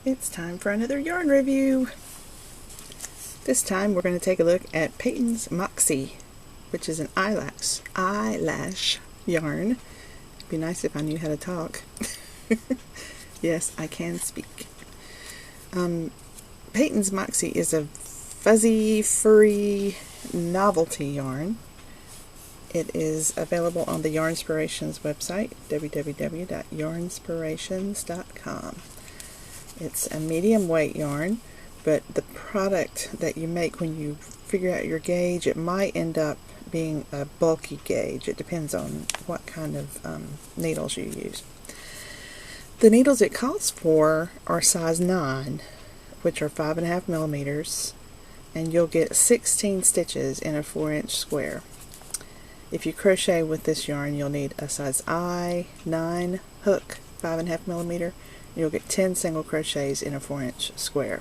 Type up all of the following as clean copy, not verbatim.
It's time for another yarn review. This time we're going to take a look at Patons Moxie, which is an eyelash yarn. It'd be nice if I knew how to talk. Yes, I can speak. Patons Moxie is a fuzzy, furry novelty yarn. It is available on the Yarnspirations website, www.yarnspirations.com. It's a medium weight yarn, but the product that you make when you figure out your gauge, it might end up being a bulky gauge. It depends on what kind of needles you use. The needles it calls for are size 9, which are 5.5 millimeters, and you'll get 16 stitches in a 4-inch square. If you crochet with this yarn, you'll need a size I 9 hook, 5.5 millimeter. You'll get 10 single crochets in a 4-inch square.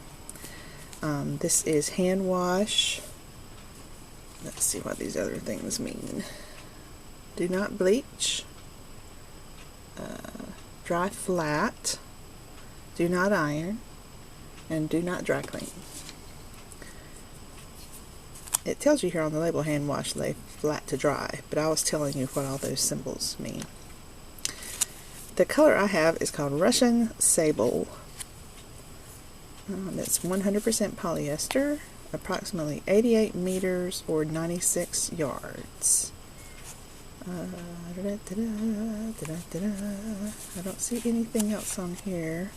This is hand wash. Let's see what these other things mean. Do not bleach. Dry flat. Do not iron. And do not dry clean. It tells you here on the label, hand wash, lay flat to dry, but I was telling you what all those symbols mean. The color I have is called Russian Sable. It's 100% polyester, approximately 88 meters or 96 yards. I don't see anything else on here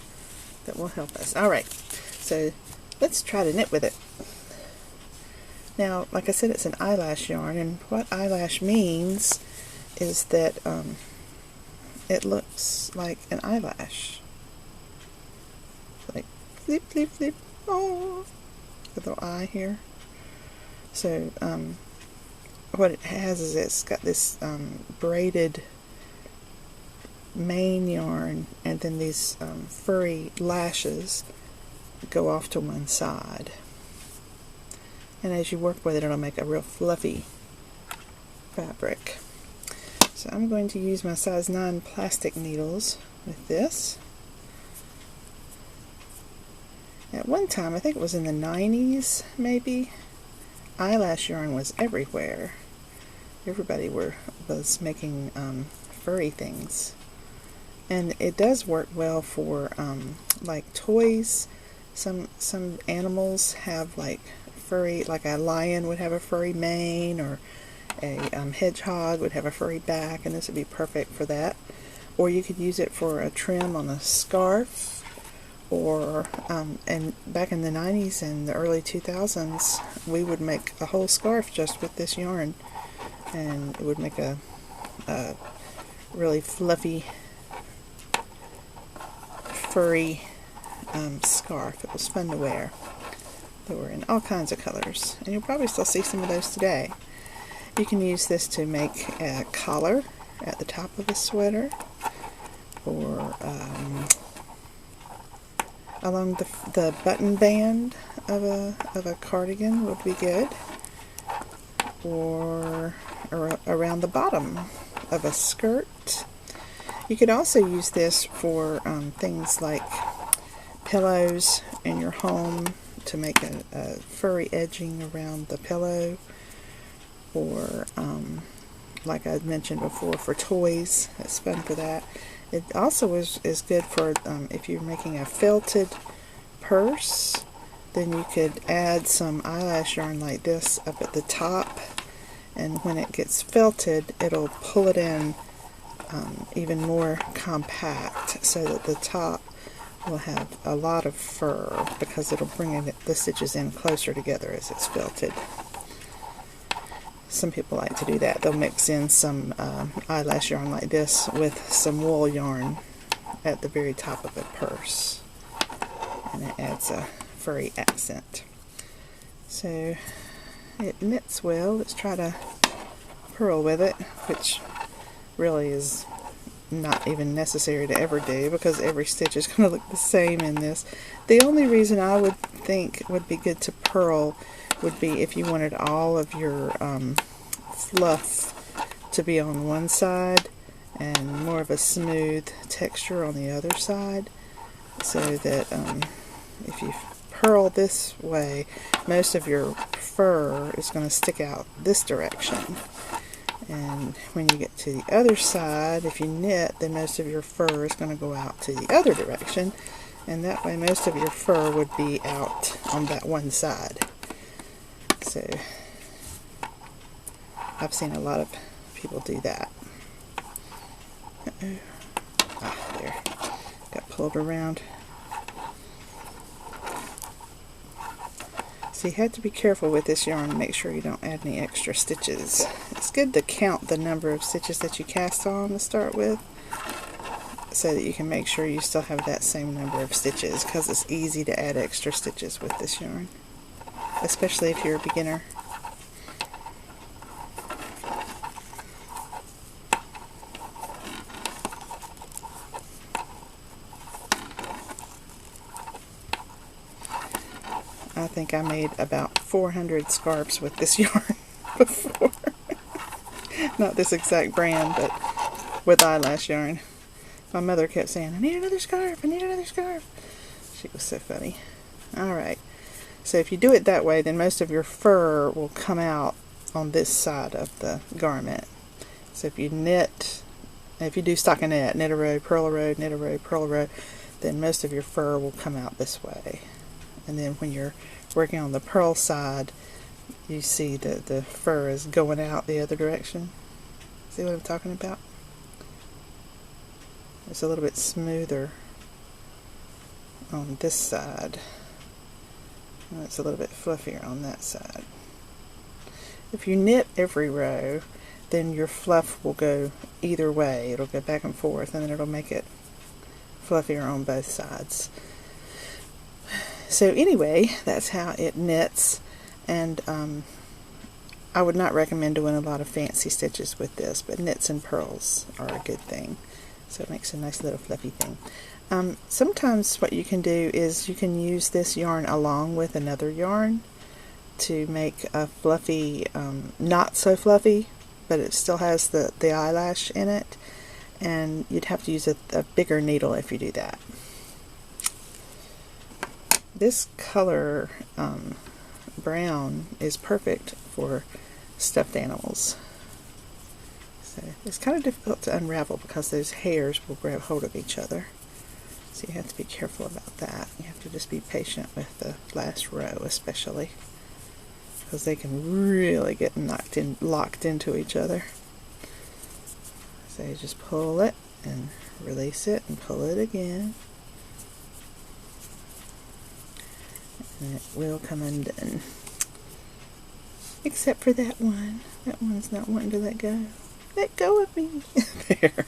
that will help us. Alright, so let's try to knit with it. Now, like I said, it's an eyelash yarn, and what eyelash means is that it looks like an eyelash. Like flip, flip, flip. Oh, the little eye here. So, what it has is it's got this braided main yarn, and then these furry lashes go off to one side. And as you work with it, it'll make a real fluffy fabric. So I'm going to use my size 9 plastic needles with this. At one time, I think it was in the 90s maybe, eyelash yarn was everywhere. Everybody was making furry things. And it does work well for like toys. Some animals have like furry, like a lion would have a furry mane, or a hedgehog would have a furry back, and this would be perfect for that. Or you could use it for a trim on a scarf, or and back in the 90s and the early 2000s, we would make a whole scarf just with this yarn, and it would make a really fluffy, furry scarf. It was fun to wear. They were in all kinds of colors, and you'll probably still see some of those today. You can use this to make a collar at the top of a sweater, or along the button band of a cardigan would be good, or around the bottom of a skirt. You could also use this for things like pillows in your home, to make a furry edging around the pillow, or like I mentioned before, for toys. It's fun for that. It also is good for if you're making a felted purse, then you could add some eyelash yarn like this up at the top, and when it gets felted, it'll pull it in even more compact, so that the top will have a lot of fur, because it'll bring the stitches in closer together as it's felted. Some people like to do that. They'll mix in some eyelash yarn like this with some wool yarn at the very top of a purse, and it adds a furry accent. So it knits well. Let's try to purl with it, which really is not even necessary to ever do, because every stitch is going to look the same in this. The only reason I would think would be good to purl would be if you wanted all of your fluff to be on one side and more of a smooth texture on the other side. so that if you purl this way, most of your fur is going to stick out this direction. And when you get to the other side, if you knit, then most of your fur is going to go out to the other direction. And that way most of your fur would be out on that one side. So I've seen a lot of people do that. There. Got pulled around. So you have to be careful with this yarn to make sure you don't add any extra stitches. It's good to count the number of stitches that you cast on to start with, so that you can make sure you still have that same number of stitches, because it's easy to add extra stitches with this yarn, especially if you're a beginner. I think I made about 400 scarves with this yarn before. Not this exact brand, but with eyelash yarn. My mother kept saying, I need another scarf, I need another scarf. She was so funny. Alright, so if you do it that way, then most of your fur will come out on this side of the garment. So if you knit, if you do stockinette, knit a row, purl a row, knit a row, purl a row, then most of your fur will come out this way. And then when you're working on the purl side, you see that the fur is going out the other direction. See what I'm talking about? It's a little bit smoother on this side. And it's a little bit fluffier on that side. If you knit every row, then your fluff will go either way. It'll go back and forth, and then it'll make it fluffier on both sides. So anyway, that's how it knits, and I would not recommend doing a lot of fancy stitches with this, but knits and purls are a good thing. So it makes a nice little fluffy thing. Sometimes what you can do is you can use this yarn along with another yarn to make a fluffy, not so fluffy, but it still has the eyelash in it, and you'd have to use a bigger needle if you do that. This color, brown, is perfect for stuffed animals. So it's kind of difficult to unravel because those hairs will grab hold of each other. So you have to be careful about that. You have to just be patient with the last row especially, because they can really get locked into each other. So you just pull it and release it and pull it again. And it will come undone. Except for that one. That one's not wanting to let go. Let go of me. There.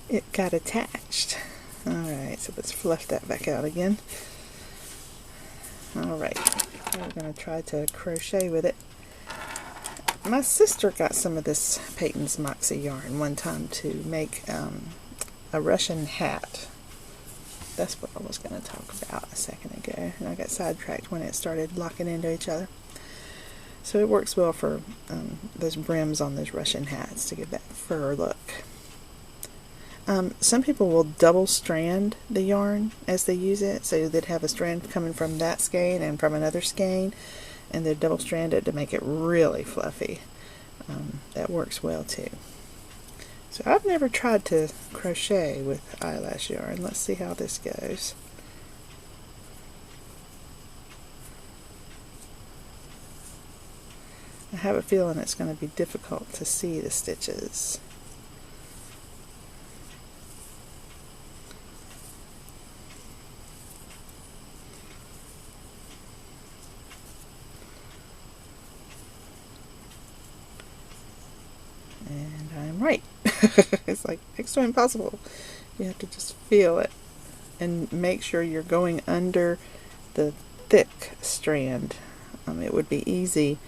It got attached. Alright, so let's fluff that back out again. Alright, we're going to try to crochet with it. My sister got some of this Patons Moxie yarn one time to make a Russian hat. That's what I was going to talk about a second ago, and I got sidetracked when it started locking into each other. So it works well for those brims on those Russian hats to give that fur look. Some people will double strand the yarn as they use it, so they'd have a strand coming from that skein and from another skein, and they'd double strand it to make it really fluffy. That works well too. So I've never tried to crochet with eyelash yarn. Let's see how this goes. I have a feeling it's going to be difficult to see the stitches. And I'm right. It's like next to impossible. You have to just feel it and make sure you're going under the thick strand. It would be easy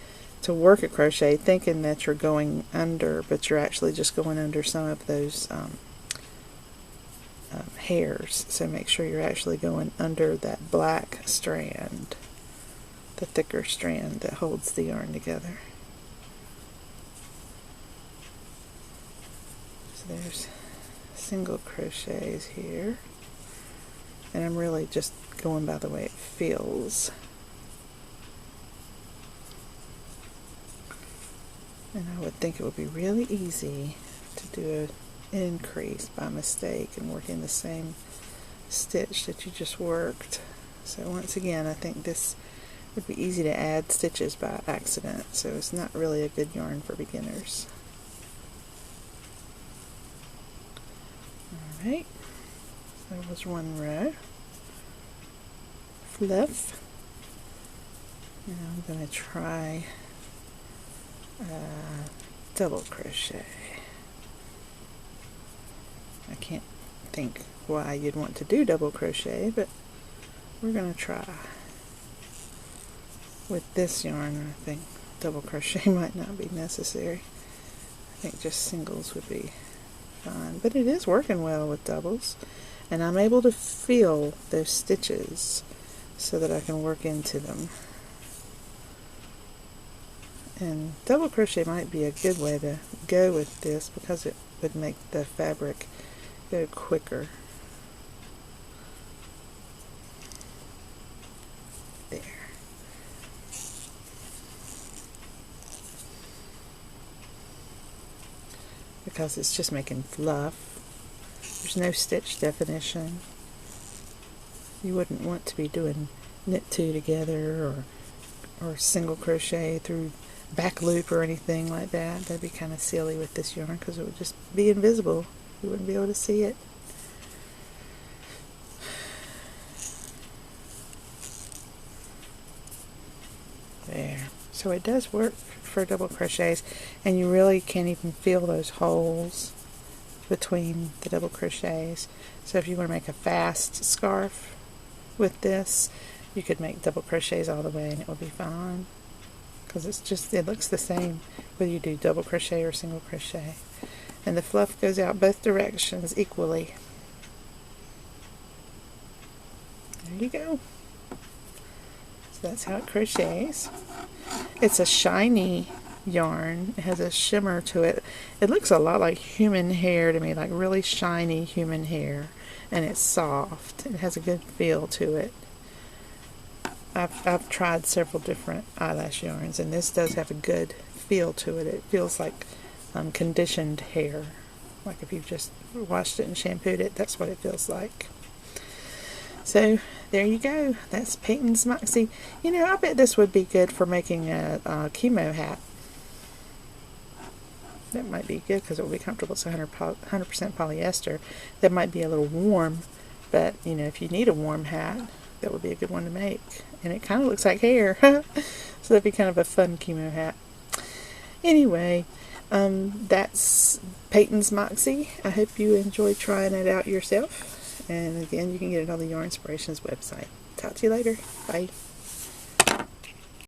to work a crochet thinking that you're going under, but you're actually just going under some of those hairs. So make sure you're actually going under that black strand, the thicker strand that holds the yarn together. So there's single crochets here, and I'm really just going by the way it feels. And I would think it would be really easy to do an increase by mistake and work in the same stitch that you just worked. So once again, I think this would be easy to add stitches by accident, so it's not really a good yarn for beginners. Alright, so that was one row. Fluff. Now I'm going to try double crochet. I can't think why you'd want to do double crochet, but we're going to try. With this yarn, I think double crochet might not be necessary. I think just singles would be fine, but it is working well with doubles, and I'm able to feel those stitches so that I can work into them. And double crochet might be a good way to go with this because it would make the fabric go quicker. There. Because it's just making fluff. There's no stitch definition. You wouldn't want to be doing knit two together or single crochet through back loop or anything like that. That'd be kind of silly with this yarn because it would just be invisible. You wouldn't be able to see it. There. So it does work for double crochets, and you really can't even feel those holes between the double crochets. So if you want to make a fast scarf with this, you could make double crochets all the way and it would be fine, because it looks the same whether you do double crochet or single crochet, and the fluff goes out both directions equally. There you go. So that's how it crochets. It's a shiny yarn. It has a shimmer to it. It looks a lot like human hair to me, like really shiny human hair, and it's soft. It has a good feel to it. I've tried several different eyelash yarns, and this does have a good feel to it. It feels like conditioned hair, like if you've just washed it and shampooed it. That's what it feels like. So there you go. That's Patons Moxie. You know, I bet this would be good for making a chemo hat. That might be good because it will be comfortable. It's 100% polyester. That might be a little warm, but you know, if you need a warm hat, that would be a good one to make. And it kind of looks like hair, so that'd be kind of a fun chemo hat. Anyway, that's Patons Moxie. I hope you enjoy trying it out yourself. And again, you can get it on the Yarn Inspirations website. Talk to you later. Bye.